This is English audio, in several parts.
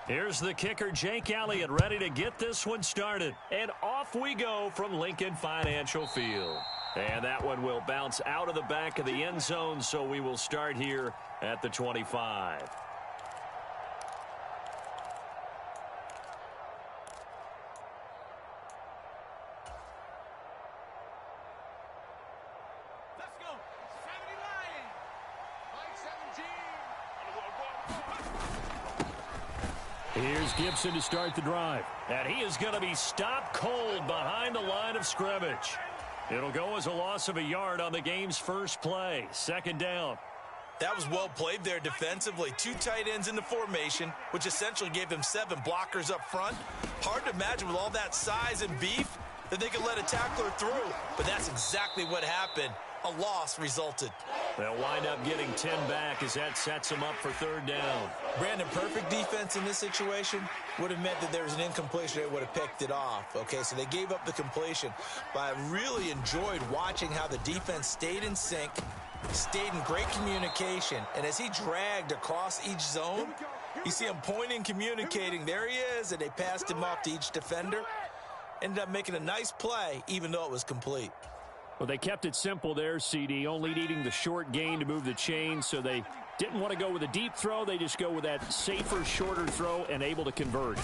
Here's the kicker, Jake Elliott, ready to get this one started. And off we go from Lincoln Financial Field. And that one will bounce out of the back of the end zone, so we will start here at the 25. Here's Gibson to start the drive. And he is going to be stopped cold behind the line of scrimmage. It'll go as a loss of a yard on the game's first play. Second down. That was well played there defensively. Two tight ends in the formation, which essentially gave them 7 blockers up front. Hard to imagine with all that size and beef that they could let a tackler through. But that's exactly what happened. A loss resulted. They'll wind up getting 10 back as that sets them up for third down. Brandon, perfect defense in this situation would have meant that there was an incompletion. They would have picked it off. Okay, so they gave up the completion. But I really enjoyed watching how the defense stayed in sync, stayed in great communication. And as he dragged across each zone, you see him pointing, communicating. There he is, and they passed him off to each defender. Ended up making a nice play, even though it was complete. Well, they kept it simple there, CD, only needing the short gain to move the chain, so they didn't want to go with a deep throw. They just go with that safer, shorter throw and able to convert.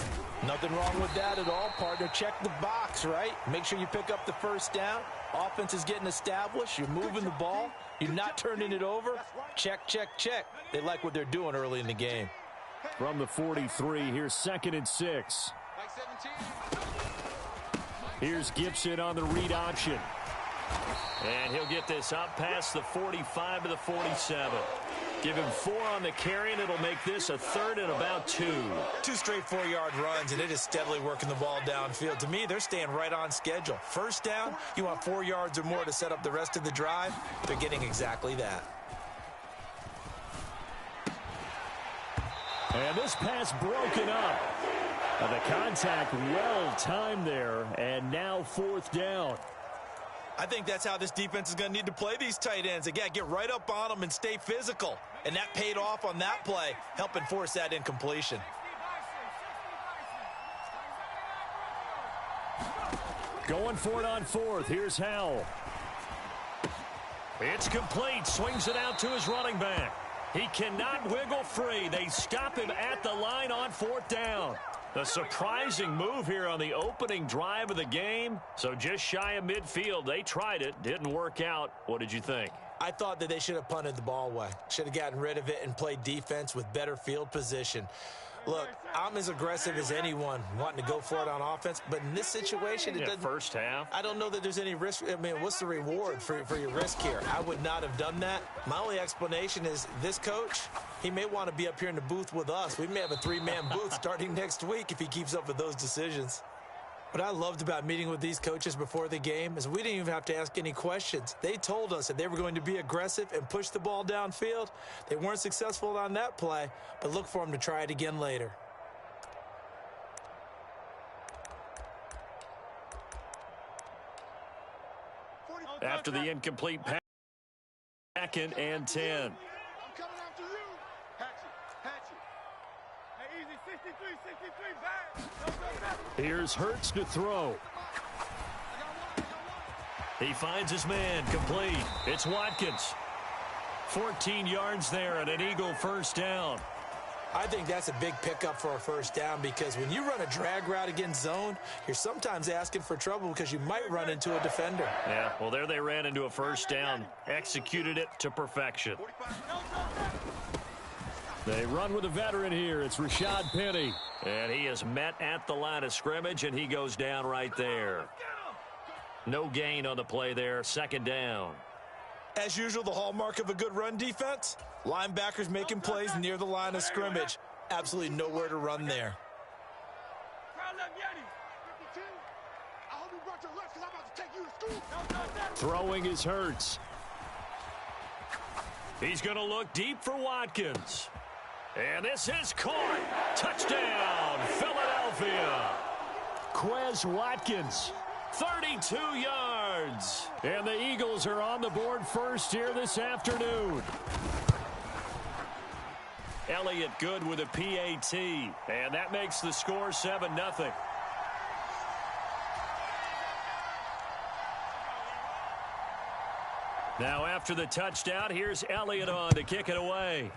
Nothing wrong with that at all, partner. Check the box, right? Make sure you pick up the first down. Offense is getting established. You're moving the ball. You're not turning it over. Check, check, check. They like what they're doing early in the game. From the 43, here's 2nd and 6. Here's Gibson on the read option. And he'll get this up past the 45 to the 47. Give him 4 on the carry, and it'll make this a 3rd and about 2. 2 straight 4-yard runs, and it is steadily working the ball downfield. To me, they're staying right on schedule. First down, you want 4 yards or more to set up the rest of the drive. They're getting exactly that. And this pass broken up. The contact well timed there, and now 4th down. I think that's how this defense is going to need to play these tight ends. They got to get right up on them and stay physical. And that paid off on that play, helping force that incompletion. Going for it on 4th. Here's Howell. It's complete. Swings it out to his running back. He cannot wiggle free. They stop him at the line on 4th down. A surprising move here on the opening drive of the game. So just shy of midfield. They tried it. Didn't work out. What did you think? I thought that they should have punted the ball away. Should have gotten rid of it and played defense with better field position. Look, I'm as aggressive as anyone wanting to go for it on offense, but in this situation, it doesn't. First half. I don't know that there's any risk. I mean, what's the reward for your risk here? I would not have done that. My only explanation is this coach, he may want to be up here in the booth with us. We may have a 3-man booth starting next week if he keeps up with those decisions. What I loved about meeting with these coaches before the game is we didn't even have to ask any questions. They told us that they were going to be aggressive and push the ball downfield. They weren't successful on that play, but look for them to try it again later. After the incomplete pass, 2nd and 10. Here's Hurts to throw. He finds his man, complete. It's Watkins. 14 yards there and an Eagle first down. I think that's a big pickup for a first down because when you run a drag route against zone, you're sometimes asking for trouble because you might run into a defender. Yeah, well, there they ran into a first down. Executed it to perfection. They run with a veteran here. It's Rashad Penny. And he is met at the line of scrimmage, and he goes down right there. No gain on the play there. 2nd down. As usual, the hallmark of a good run defense, linebackers making plays near the line of scrimmage. Absolutely nowhere to run there. Throwing is Hurts. He's going to look deep for Watkins. And this is caught. Touchdown, Philadelphia. Quez Watkins, 32 yards. And the Eagles are on the board first here this afternoon. Elliott good with a PAT. And that makes the score 7-0. Now after the touchdown, here's Elliott on to kick it away.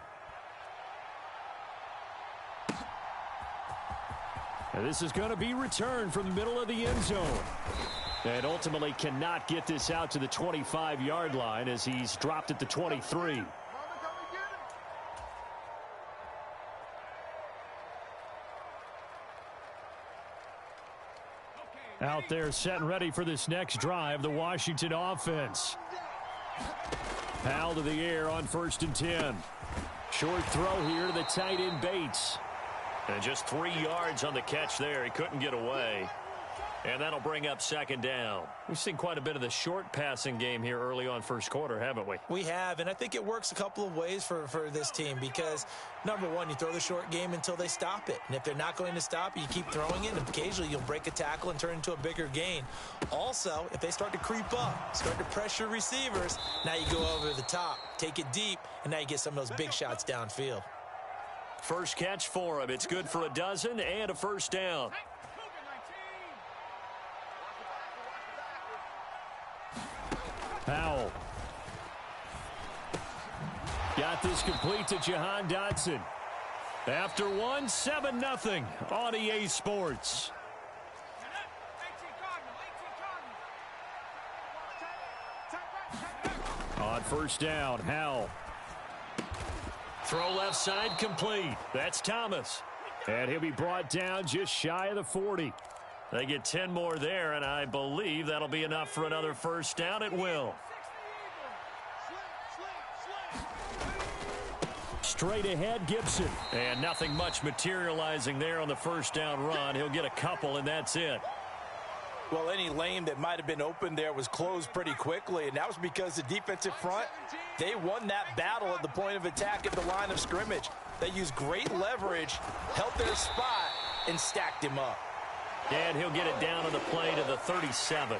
And this is going to be returned from the middle of the end zone. And ultimately cannot get this out to the 25-yard line as he's dropped at the 23. Out there set and ready for this next drive, the Washington offense. Powell to the air on 1st and 10. Short throw here to the tight end Bates. And just 3 yards on the catch there. He couldn't get away. And that'll bring up 2nd down. We've seen quite a bit of the short passing game here early on first quarter, haven't we? We have, and I think it works a couple of ways for this team because, number one, you throw the short game until they stop it. And if they're not going to stop it, you keep throwing it, and occasionally you'll break a tackle and turn into a bigger gain. Also, if they start to creep up, start to pressure receivers, now you go over the top, take it deep, and now you get some of those big shots downfield. First catch for him. It's good for a dozen and a 1st down. Powell. Got this complete to Jahan Dotson. After 1, 7-0 on EA Sports. On 1st down, Howell. Throw left side complete. That's Thomas. And he'll be brought down just shy of the 40. They get 10 more there, and I believe that'll be enough for another 1st down. It will. Straight ahead, Gibson. And nothing much materializing there on the 1st down run. He'll get a couple, and that's it. Well, any lane that might have been open there was closed pretty quickly, and that was because the defensive front, they won that battle at the point of attack at the line of scrimmage. They used great leverage, held their spot, and stacked him up. And he'll get it down on the play to the 37.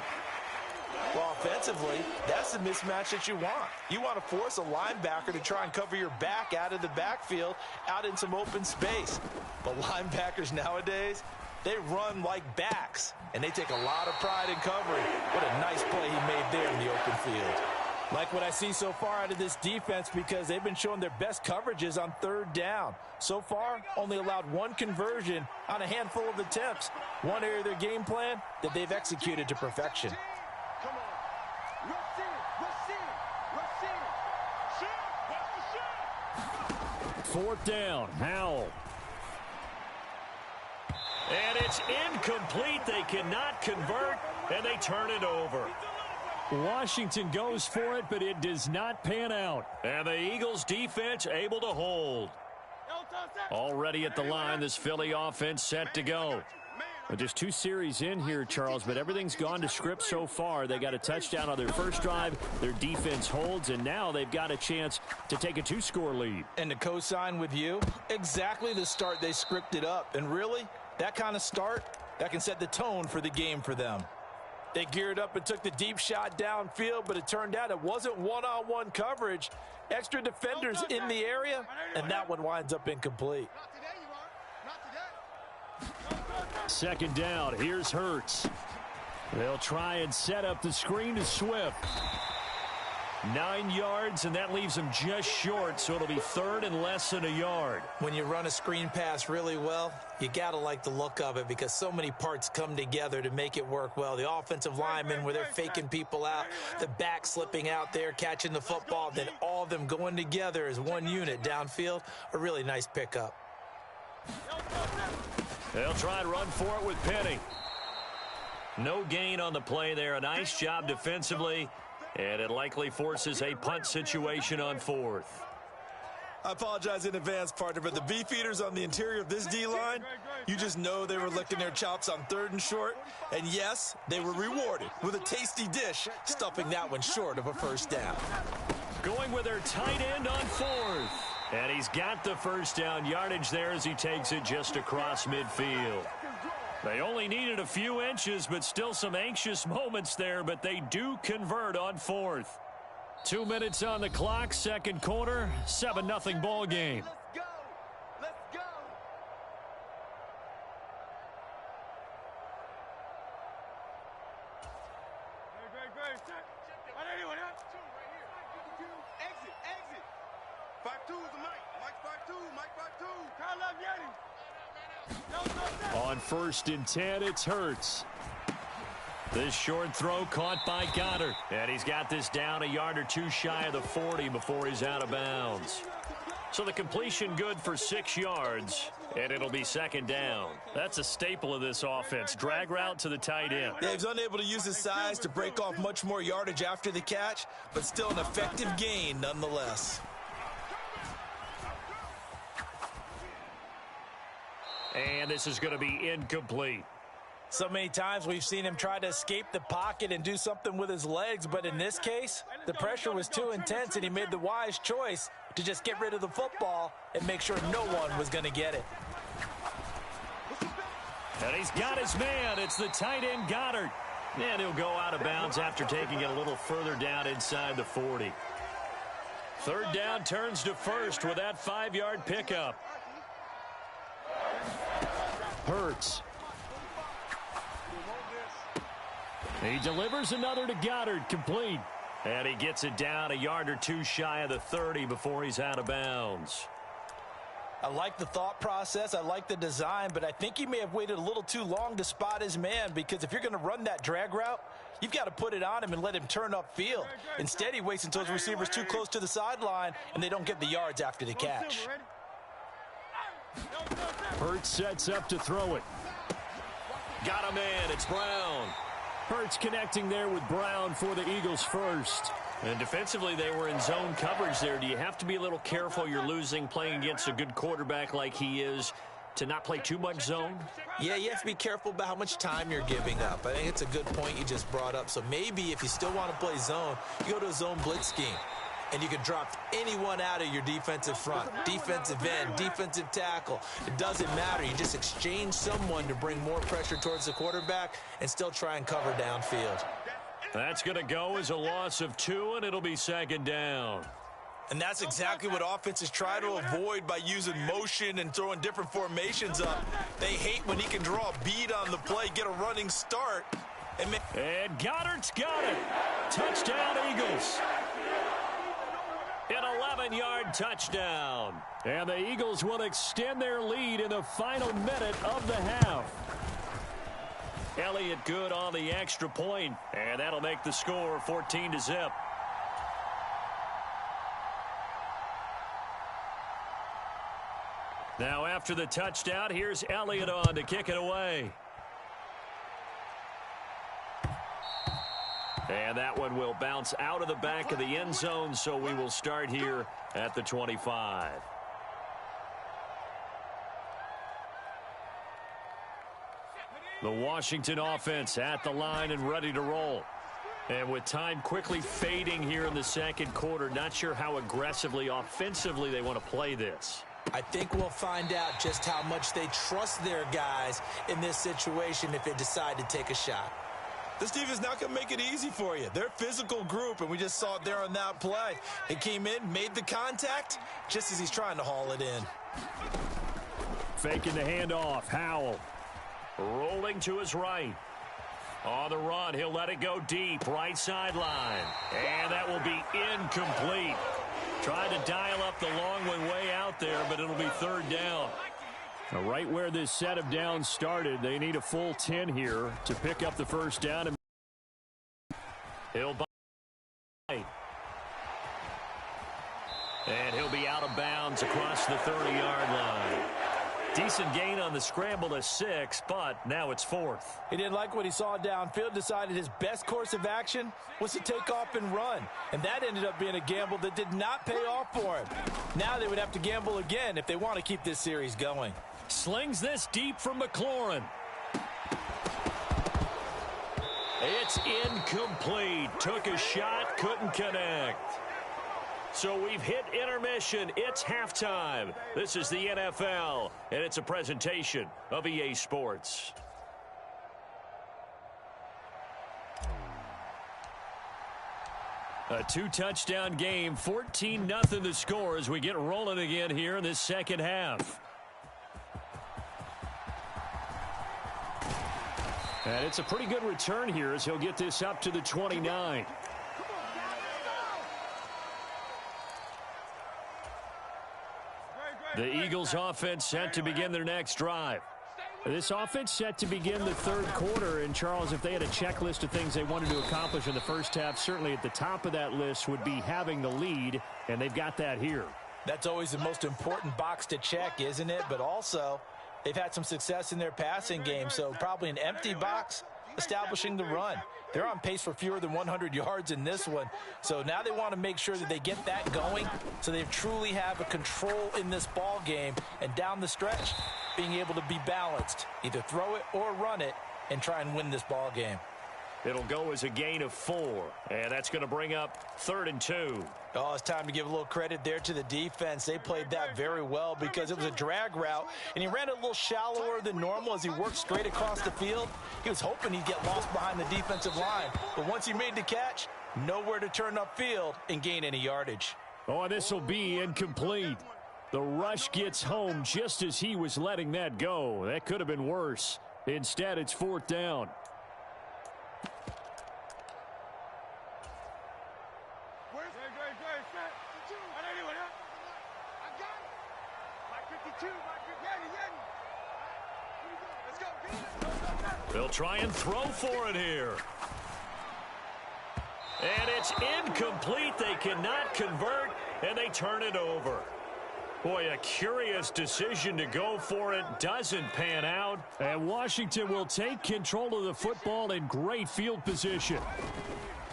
Well, offensively, that's the mismatch that you want. You want to force a linebacker to try and cover your back out of the backfield, out in some open space. But linebackers nowadays, they run like backs, and they take a lot of pride in covering. What a nice play he made there in the open field. Like what I see so far out of this defense because they've been showing their best coverages on 3rd down. So far, only allowed 1 conversion on a handful of attempts. One area of their game plan that they've executed to perfection. 4th down, Howell. And it's incomplete. They cannot convert, and they turn it over. Washington goes for it, but it does not pan out. And the Eagles defense able to hold. Already at the line, this Philly offense set to go. But there's 2 series in here, Charles, but everything's gone to script so far. They got a touchdown on their first drive. Their defense holds, and now they've got a chance to take a 2-score lead. And to co-sign with you, exactly the start they scripted up. And really, that kind of start, that can set the tone for the game for them. They geared up and took the deep shot downfield, but it turned out it wasn't one-on-one coverage. Extra defenders in the area, and that one winds up incomplete. 2nd down. Here's Hurts. They'll try and set up the screen to Swift. 9 yards, and that leaves him just short, so it'll be 3rd and less than a yard. When you run a screen pass really well, you got to like the look of it because so many parts come together to make it work well. The offensive linemen where they're faking people out, the back slipping out there, catching the football, then all of them going together as one unit downfield. A really nice pickup. They'll try and run for it with Penny. No gain on the play there. A nice job defensively. And it likely forces a punt situation on 4th. I apologize in advance, partner, but the beefeaters on the interior of this D-line, you just know they were licking their chops on 3rd and short. And yes, they were rewarded with a tasty dish, stuffing that one short of a 1st down. Going with their tight end on 4th. And he's got the 1st down yardage there as he takes it just across midfield. They only needed a few inches, but still some anxious moments there, but they do convert on 4th. 2 minutes on the clock, 2nd quarter, 7-0 ball game. On 1st and 10, it's Hurts. This short throw caught by Goddard. And he's got this down a yard or two shy of the 40 before he's out of bounds. So the completion good for 6 yards, and it'll be 2nd down. That's a staple of this offense. Drag route to the tight end. Yeah, he's unable to use his size to break off much more yardage after the catch, but still an effective gain nonetheless. And this is going to be incomplete. So many times we've seen him try to escape the pocket and do something with his legs, but in this case, the pressure was too intense and he made the wise choice to just get rid of the football and make sure no one was going to get it. And he's got his man. It's the tight end Goddard. And he'll go out of bounds after taking it a little further down inside the 40. 3rd down turns to 1st with that 5-yard pickup. Hurts. He delivers another to Goddard, complete. And he gets it down a yard or two shy of the 30 before he's out of bounds. I like the thought process. I like the design, but I think he may have waited a little too long to spot his man, because if you're going to run that drag route, you've got to put it on him and let him turn upfield. Instead, he waits until his receiver's too close to the sideline, and they don't get the yards after the catch. Hurts sets up to throw it. Got a man. It's Brown. Hurts connecting there with Brown for the Eagles first. And defensively, they were in zone coverage there. Do you have to be a little careful? You're losing playing against a good quarterback like he is to not play too much zone? Yeah, you have to be careful about how much time you're giving up. I think it's a good point you just brought up. So maybe if you still want to play zone, you go to a zone blitz scheme. And you can drop anyone out of your defensive front, defensive end, defensive tackle. It doesn't matter. You just exchange someone to bring more pressure towards the quarterback and still try and cover downfield. That's going to go as a loss of 2, and it'll be 2nd down. And that's exactly what offenses try to avoid by using motion and throwing different formations up. They hate when he can draw a bead on the play, get a running start. And Goddard's got it. Touchdown, Eagles. An 11-yard touchdown. And the Eagles will extend their lead in the final minute of the half. Elliott good on the extra point, and that'll make the score 14-0. Now after the touchdown, here's Elliott on to kick it away. And that one will bounce out of the back of the end zone, so we will start here at the 25. The Washington offense at the line and ready to roll. And with time quickly fading here in the 2nd quarter, not sure how aggressively, offensively they want to play this. I think we'll find out just how much they trust their guys in this situation if they decide to take a shot. This defense is not going to make it easy for you. They're a physical group, and we just saw it there on that play. He came in, made the contact, just as he's trying to haul it in. Faking the handoff, Howell. Rolling to his right. On the run, he'll let it go deep, right sideline. And that will be incomplete. Tried to dial up the long one way out there, but it'll be 3rd down. Now, right where this set of downs started, they need a full 10 here to pick up the 1st down. He'll buy. And he'll be out of bounds across the 30-yard line. Decent gain on the scramble to 6, but now it's 4th. He didn't like what he saw downfield, decided his best course of action was to take off and run. And that ended up being a gamble that did not pay off for him. Now they would have to gamble again if they want to keep this series going. Slings this deep from McLaurin. It's incomplete. Took a shot, couldn't connect. So we've hit intermission. It's halftime. This is the NFL, and it's a presentation of EA Sports. A 2-touchdown game, 14-0 the score as we get rolling again here in this 2nd half. And it's a pretty good return here as he'll get this up to the 29. The Eagles offense set to begin their next drive. This offense set to begin the third quarter. And, Charles, if they had a checklist of things they wanted to accomplish in the first half, certainly at the top of that list would be having the lead, and they've got that here. That's always the most important box to check, isn't it? But also, they've had some success in their passing game, so probably an empty box establishing the run. They're on pace for fewer than 100 yards in this one. So now they want to make sure that they get that going so they truly have a control in this ball game. And down the stretch, being able to be balanced, either throw it or run it and try and win this ball game. It'll go as a gain of 4, and that's going to bring up 3rd and 2. Oh, it's time to give a little credit there to the defense. They played that very well because it was a drag route, and he ran a little shallower than normal as he worked straight across the field. He was hoping he'd get lost behind the defensive line, but once he made the catch, nowhere to turn upfield and gain any yardage. Oh, and this will be incomplete. The rush gets home just as he was letting that go. That could have been worse. Instead, it's 4th down. They'll try and throw for it here. And it's incomplete. They cannot convert, and they turn it over. Boy, a curious decision to go for it. Doesn't pan out. And Washington will take control of the football in great field position.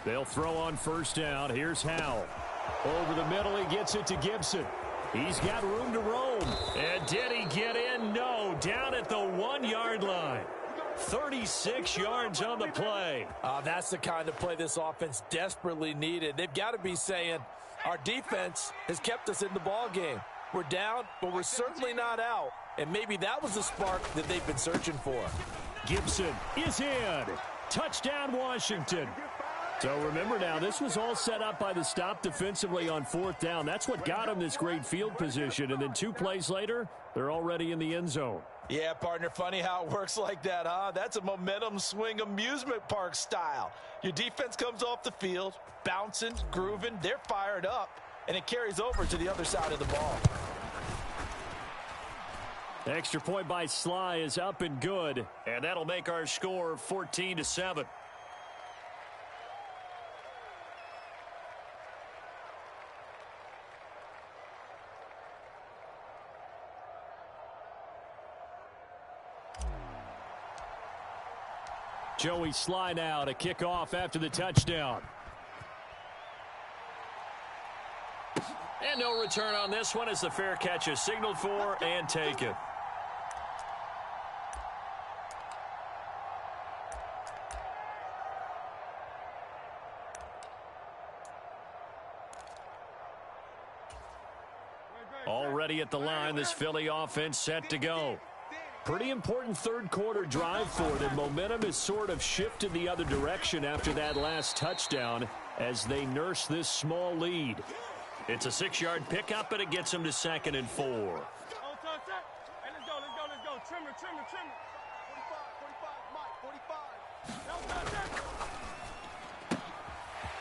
They'll throw on 1st down. Here's Howell. Over the middle, he gets it to Gibson. He's got room to roam. And did he get in? No. Down at the 1-yard line. 36 yards on the play. That's the kind of play this offense desperately needed. They've got to be saying, our defense has kept us in the ball game. We're down, but we're certainly not out. And maybe that was the spark that they've been searching for. Gibson is in. Touchdown, Washington. So remember now, this was all set up by the stop defensively on 4th down. That's what got them this great field position. And then 2 plays later, they're already in the end zone. Yeah, partner, funny how it works like that, huh? That's a momentum swing amusement park style. Your defense comes off the field, bouncing, grooving, they're fired up, and it carries over to the other side of the ball. Extra point by Sly is up and good, and that'll make our score 14-7. Joey Sly now to kick off after the touchdown. And no return on this one as the fair catch is signaled for and taken. Already at the line, this Philly offense set to go. Pretty important third quarter drive for them. Momentum has sort of shifted the other direction after that last touchdown as they nurse this small lead. It's a 6-yard pickup, and it gets them to 2nd and 4. Hey, let's go. Trimmer. 45, Mike,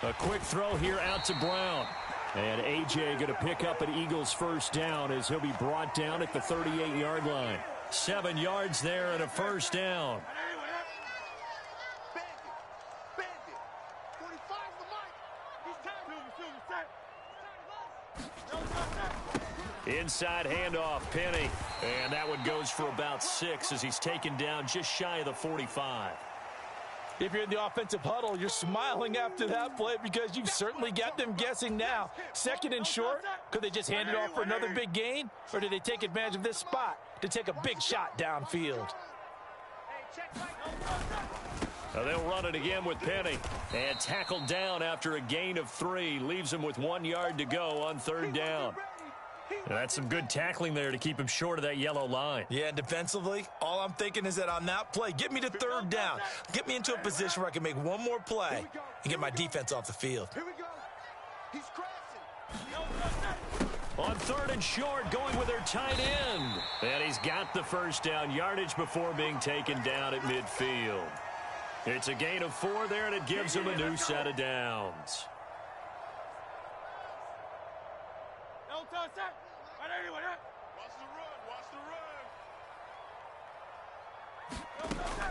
45. A quick throw here out to Brown. And A.J. going to pick up an Eagles 1st down as he'll be brought down at the 38-yard line. 7 yards there and a 1st down. Inside handoff, Penny. And that one goes for about 6 as he's taken down just shy of the 45. If you're in the offensive huddle, you're smiling after that play because you've certainly got them guessing now. 2nd and short, could they just hand it off for another big gain? Or did they take advantage of this spot to take a big shot downfield? They'll run it again with Penny. And tackled down after a gain of 3. Leaves him with 1 yard to go on 3rd down. And that's some good tackling there to keep him short of that yellow line. Yeah, and defensively, all I'm thinking is that on that play, get me to 3rd down. Get me into a position where I can make one more play and get my defense off the field. Here we go. He's crashing. On 3rd and short, going with their tight end. And he's got the 1st down yardage before being taken down at midfield. It's a gain of 4 there, and it gives them a new set of downs.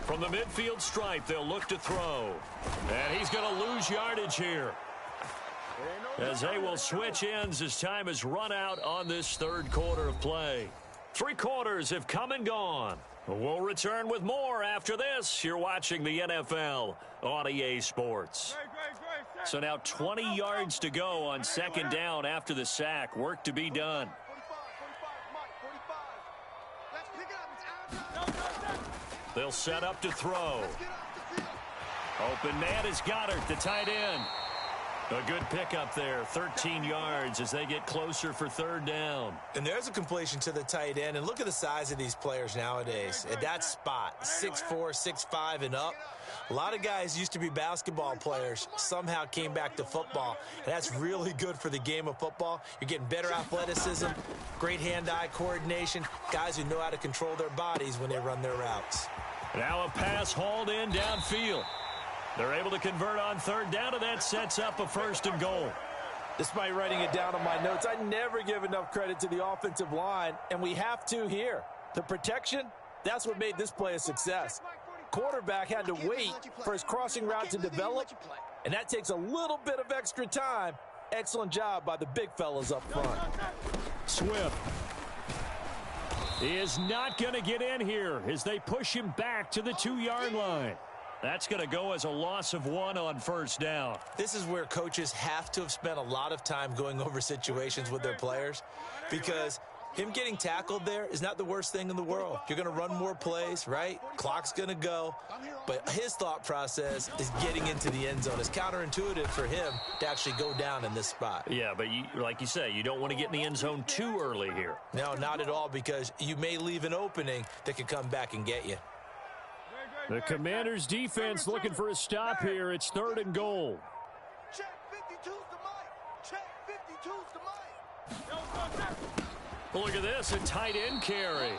From the midfield stripe, they'll look to throw. And he's going to lose yardage here, as they will switch ends as time has run out on this third quarter of play. 3 quarters have come and gone. We'll return with more after this. You're watching the NFL on EA Sports. So now 20 yards to go on second down after the sack. Work to be done. They'll set up to throw. Open man is Goddard, the tight end. A good pickup there, 13 yards as they get closer for third down. And there's a completion to the tight end. And look at the size of these players nowadays. At that spot, 6'4", 6'5", and up. A lot of guys used to be basketball players, somehow came back to football. And that's really good for the game of football. You're getting better athleticism, great hand-eye coordination, guys who know how to control their bodies when they run their routes. Now a pass hauled in downfield. They're able to convert on third down, and that sets up a 1st and goal. Despite writing it down on my notes, I never give enough credit to the offensive line, and we have to here. The protection, that's what made this play a success. Quarterback had to wait for his crossing route to develop, and that takes a little bit of extra time. Excellent job by the big fellas up front. Swift is not going to get in here as they push him back to the 2-yard line. That's going to go as a loss of 1 on first down. This is where coaches have to have spent a lot of time going over situations with their players, because him getting tackled there is not the worst thing in the world. You're going to run more plays, right? Clock's going to go. But his thought process is getting into the end zone. It's counterintuitive for him to actually go down in this spot. Yeah, but like you say, you don't want to get in the end zone too early here. No, not at all, because you may leave an opening that could come back and get you. The Commanders' defense looking for a stop here. It's 3rd and goal. Check 52's the mic. Check 52's the mic. Look at this, a tight end carry.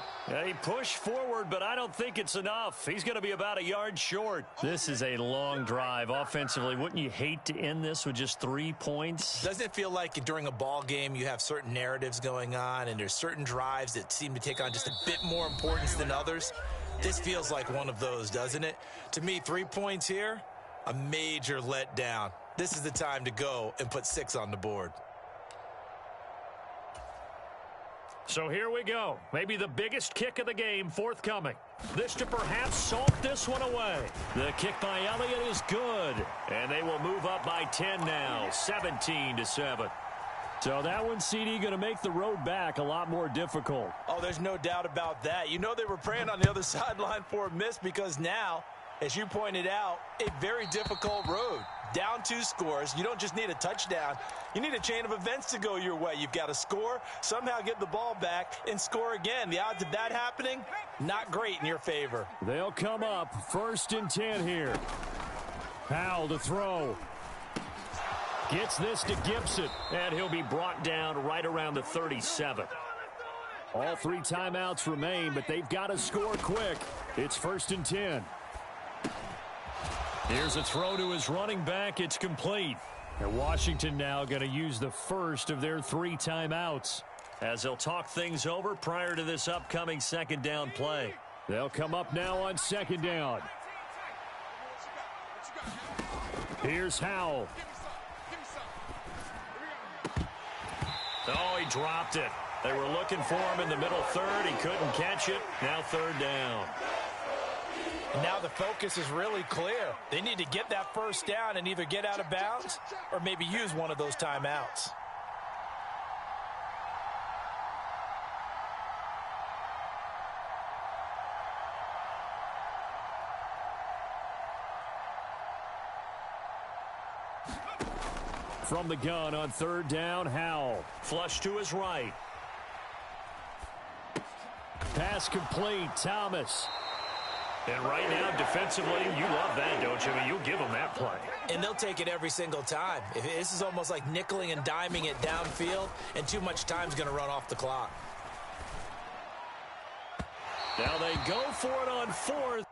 He pushed forward, but I don't think it's enough. He's going to be about a yard short. This is a long drive offensively. Wouldn't you hate to end this with just 3 points? Doesn't it feel like during a ball game you have certain narratives going on, and there's certain drives that seem to take on just a bit more importance than others? This feels like one of those, doesn't it? To me, 3 points here, a major letdown. This is the time to go and put 6 on the board. So here we go. Maybe the biggest kick of the game forthcoming. This to perhaps salt this one away. The kick by Elliott is good. And they will move up by 10 now, 17-7. So that one, CD, going to make the road back a lot more difficult. Oh, there's no doubt about that. You know they were praying on the other sideline for a miss, because now, as you pointed out, a very difficult road. Down 2 scores. You don't just need a touchdown. You need a chain of events to go your way. You've got to score, somehow get the ball back, and score again. The odds of that happening, not great in your favor. They'll come up 1st and 10 here. Powell to throw. Gets this to Gibson, and he'll be brought down right around the 37. All 3 timeouts remain, but they've got to score quick. It's 1st and 10. Here's a throw to his running back. It's complete. And Washington now going to use the first of their 3 timeouts as they'll talk things over prior to this upcoming second down play. They'll come up now on second down. Here's Howell. Oh, he dropped it. They were looking for him in the middle third. He couldn't catch it. Now 3rd down. Now the focus is really clear. They need to get that first down and either get out of bounds or maybe use one of those timeouts. From the gun on 3rd down, Howell. Flush to his right. Pass complete, Thomas. And right now, defensively, you love that, don't you? I mean, you'll give them that play. And they'll take it every single time. This is almost like nickeling and diming it downfield, and too much time's going to run off the clock. Now they go for it on 4th.